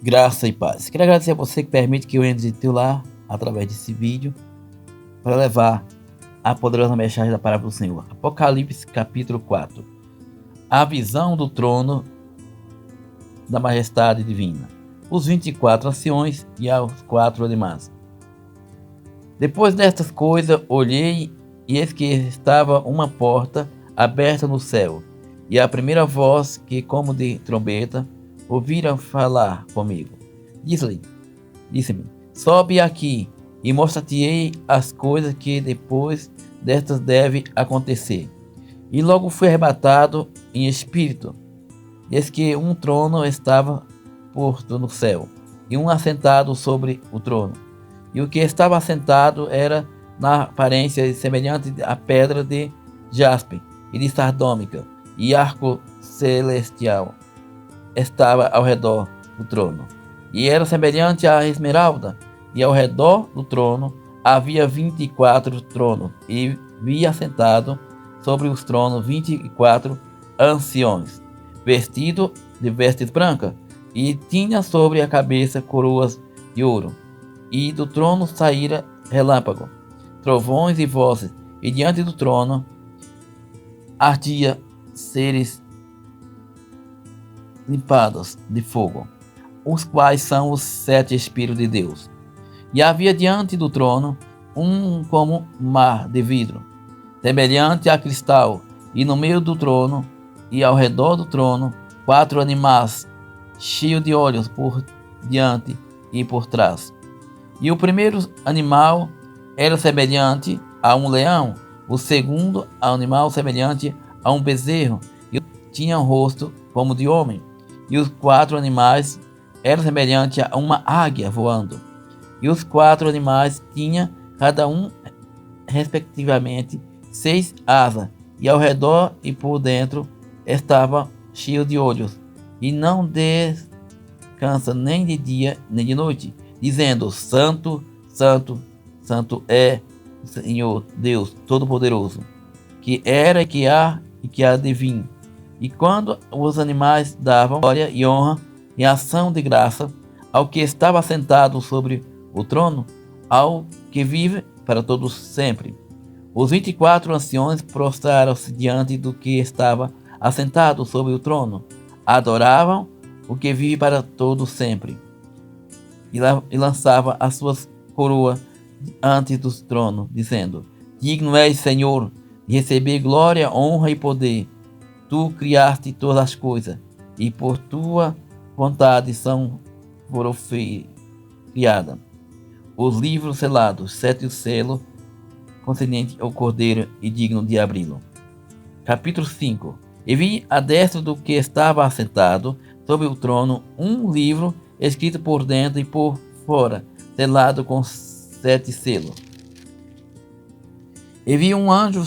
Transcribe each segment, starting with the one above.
Graça e paz. Quero agradecer a você que permite que eu entre em teu lar através desse vídeo para levar a poderosa mensagem da palavra do Senhor. Apocalipse capítulo 4. A visão do trono da majestade divina. Os 24 anciões e os 4 animais. Depois destas coisas, olhei e eis que estava uma porta aberta no céu, e a primeira voz que, como de trombeta, ouvira falar comigo. Disse-me, sobe aqui e mostrar-te-ei as coisas que depois destas devem acontecer. E logo fui arrebatado em espírito. Eis que um trono estava posto no céu, e um assentado sobre o trono. E o que estava assentado era na aparência semelhante à pedra de jaspe e de sardônica, e arco celestial estava ao redor do trono, e era semelhante à esmeralda, e ao redor do trono havia 24 tronos, e vi assentado sobre os tronos 24 anciões, vestidos de vestes brancas, e tinha sobre a cabeça coroas de ouro, e do trono saíra relâmpago, trovões e vozes, e diante do trono ardia seres limpados de fogo, os quais são os 7 Espíritos de Deus. E havia diante do trono um como mar de vidro, semelhante a cristal, e no meio do trono e ao redor do trono 4 animais, cheios de olhos por diante e por trás. E o primeiro animal era semelhante a um leão, o segundo animal semelhante a um bezerro, e tinha um rosto como de homem. E os 4 animais eram semelhantes a uma águia voando. E os 4 animais tinham cada um, respectivamente, 6 asas, e ao redor e por dentro estava cheio de olhos, e não descansa nem de dia nem de noite, dizendo: Santo, Santo, Santo é o Senhor Deus Todo-Poderoso, que era e que há de vir. E quando os animais davam glória e honra e ação de graça ao que estava sentado sobre o trono, ao que vive para todos sempre, os 24 anciões prostraram-se diante do que estava assentado sobre o trono, adoravam o que vive para todos sempre, e lançava as suas coroas antes do trono, dizendo: Digno és, Senhor, de receber glória, honra e poder. Tu criaste todas as coisas, e por tua vontade foram criadas. Os livros selados, 7 selos, concernente ao Cordeiro e digno de abri-lo. Capítulo 5. E vi à destra do que estava assentado sobre o trono um livro escrito por dentro e por fora, selado com 7 selos. E vi um anjo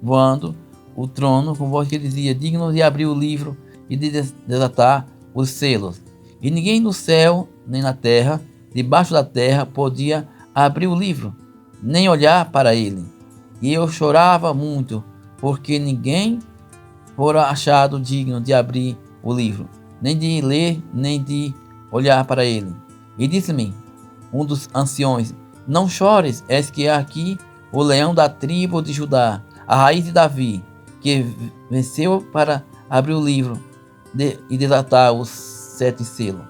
voando o trono com voz que dizia: Digno de abrir o livro e de desatar os selos. E ninguém no céu, nem na terra, debaixo da terra, podia abrir o livro, nem olhar para ele. E eu chorava muito, porque ninguém fora achado digno de abrir o livro, nem de ler, nem de olhar para ele. E disse-me um dos anciões: Não chores, eis que aqui o leão da tribo de Judá, a raiz de Davi, que venceu para abrir o livro e desatar os 7 selos.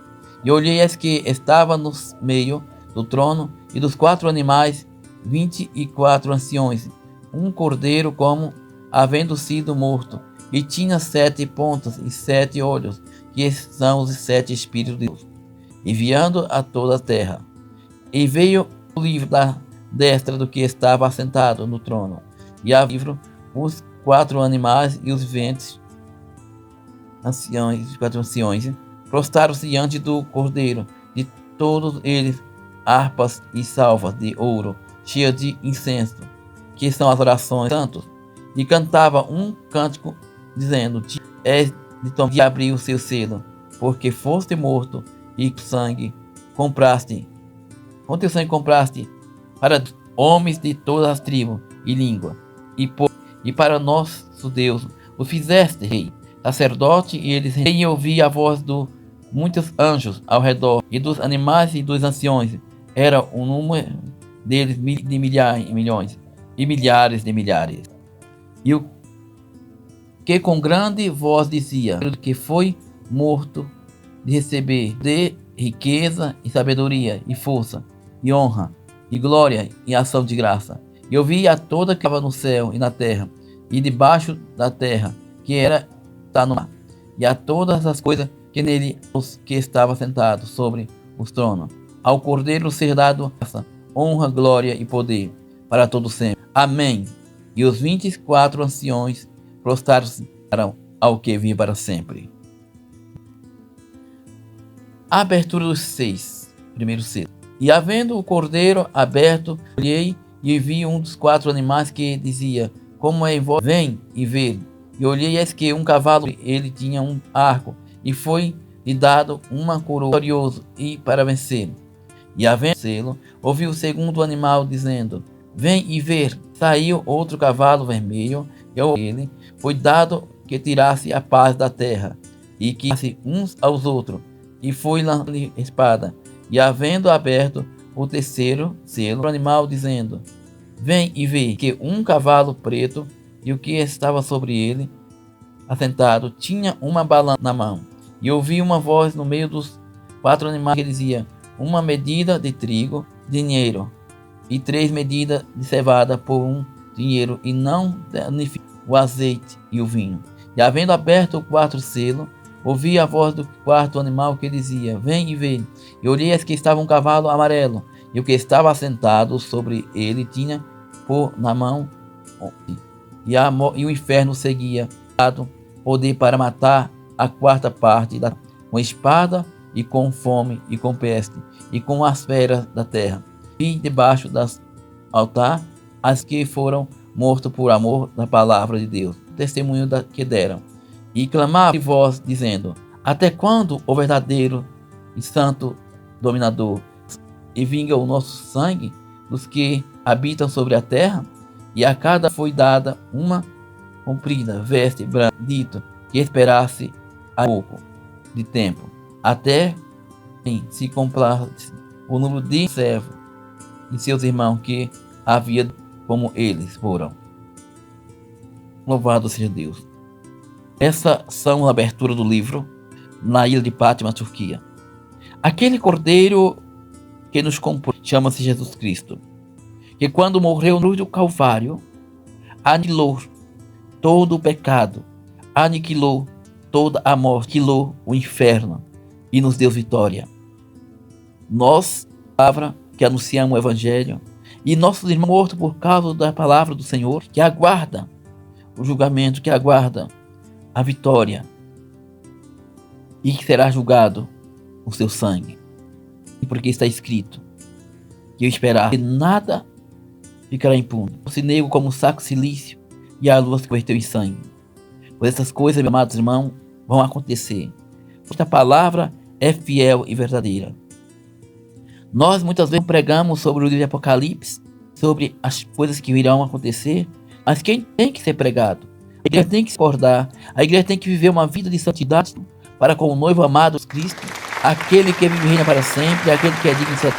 E olhei, eis que estava no meio do trono e dos 4 animais 24 anciões, um cordeiro como havendo sido morto, e tinha 7 pontas e 7 olhos, que são os 7 Espíritos de Deus, enviando a toda a terra. E veio o livro da destra do que estava assentado no trono, e a livro os 4 animais e os viventes anciões, 4 anciões, prostraram-se diante do cordeiro, de todos eles harpas e salvas de ouro, cheias de incenso, que são as orações santos, e cantava um cântico, dizendo: És de abrir o seu selo, porque foste morto, e com teu sangue compraste para homens de todas as tribos e línguas, e para nosso Deus o fizeste rei, sacerdote, e eles ouvia a voz muitos anjos ao redor, e dos animais e dos anciões. Era o número deles de milhares, milhões e milhares de milhares. E o que com grande voz dizia que foi morto de receber de riqueza e sabedoria e força e honra e glória e ação de graça. E eu vi a toda que estava no céu e na terra e debaixo da terra, que está no mar, e a todas as coisas que nele os que estavam sentados sobre os tronos. Ao Cordeiro ser dado honra, glória e poder para todo sempre. Amém. E os 24 anciões prostraram-se ao que vive para sempre. A abertura dos primeiros seis. E havendo o cordeiro aberto, olhei e vi um dos 4 animais que dizia, como é em voz, vem e vê. E olhei, eis que um cavalo, ele tinha um arco, e foi-lhe dado uma coroa gloriosa e para vencer. E havendo selo, ouvi o segundo animal dizendo, vem e vê. Saiu outro cavalo vermelho, e a ele foi dado que tirasse a paz da terra, e que tirasse uns aos outros, e foi lançar-lhe espada. E havendo aberto o terceiro selo, o animal dizendo, vem e vê, que um cavalo preto, e o que estava sobre ele, assentado, tinha uma balança na mão. E ouvi uma voz no meio dos 4 animais que dizia, uma medida de trigo, dinheiro, e 3 medidas de cevada por um dinheiro, e não danifique o azeite e o vinho. E havendo aberto o 4º selo, ouvi a voz do 4º animal que dizia, vem e vê. E olhei, eis que estava um cavalo amarelo, e o que estava assentado sobre ele tinha na mão, e o inferno seguia, dado poder para matar a 4ª parte, com espada, e com fome, e com peste, e com as feras da terra. E debaixo das altar, as que foram mortos por amor da palavra de Deus, testemunho que deram. E clamava de voz, dizendo, até quando, o verdadeiro e santo dominador, e vinga o nosso sangue dos que habitam sobre a terra? E a cada foi dada uma comprida veste branca, dito que esperasse a pouco de tempo, até se comprasse o número de servos e seus irmãos que havia como eles foram. Louvado seja Deus. Essas são a abertura do livro na ilha de Pátima, Turquia. Aquele cordeiro que nos comprou chama-se Jesus Cristo, que quando morreu no cruz do Calvário, aniquilou todo o pecado, aniquilou toda a morte, aniquilou o inferno e nos deu vitória. Nós, palavra que anunciamos o Evangelho, e nossos irmãos mortos por causa da palavra do Senhor, que aguarda o julgamento, que aguarda a vitória, e que será julgado o seu sangue. E porque está escrito que eu esperar que nada ficará impune. Se nego como saco silício e a lua se converteu em sangue. Pois essas coisas, meus amados irmãos, vão acontecer. Esta palavra é fiel e verdadeira. Nós muitas vezes pregamos sobre o livro de Apocalipse, sobre as coisas que irão acontecer, mas quem tem que ser pregado? A igreja tem que se acordar, a igreja tem que viver uma vida de santidade para com o noivo amado Cristo, aquele que vive e reina para sempre, aquele que é digno de ser